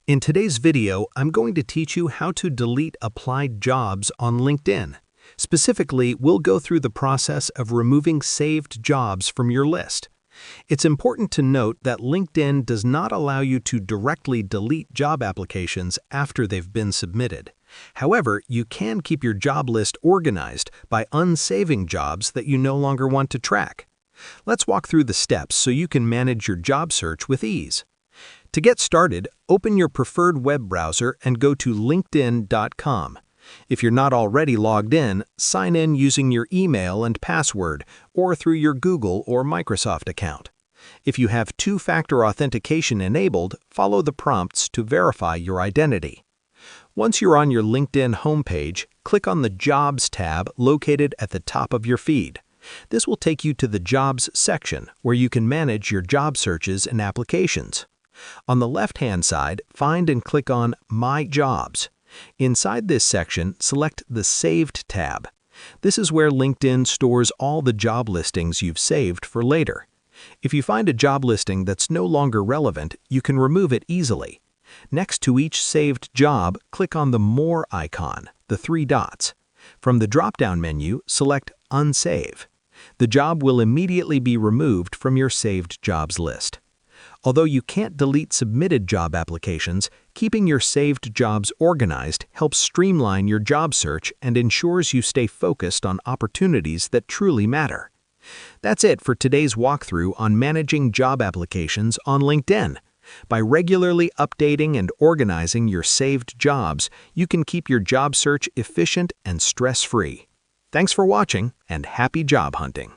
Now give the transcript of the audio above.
In today's video, I'm going to teach you how to delete applied jobs on LinkedIn. Specifically, we'll go through the process of removing saved jobs from your list. It's important to note that LinkedIn does not allow you to directly delete job applications after they've been submitted. However, you can keep your job list organized by unsaving jobs that you no longer want to track. Let's walk through the steps so you can manage your job search with ease. To get started, open your preferred web browser and go to linkedin.com. If you're not already logged in, sign in using your email and password or through your Google or Microsoft account. If you have two-factor authentication enabled, follow the prompts to verify your identity. Once you're on your LinkedIn homepage, click on the Jobs tab located at the top of your feed. This will take you to the Jobs section, where you can manage your job searches and applications. On the left-hand side, find and click on My Jobs. Inside this section, select the Saved tab. This is where LinkedIn stores all the job listings you've saved for later. If you find a job listing that's no longer relevant, you can remove it easily. Next to each saved job, click on the More icon, the three dots. From the drop-down menu, select Unsave. The job will immediately be removed from your saved jobs list. Although you can't delete submitted job applications, keeping your saved jobs organized helps streamline your job search and ensures you stay focused on opportunities that truly matter. That's it for today's walkthrough on managing job applications on LinkedIn. By regularly updating and organizing your saved jobs, you can keep your job search efficient and stress-free. Thanks for watching, and happy job hunting!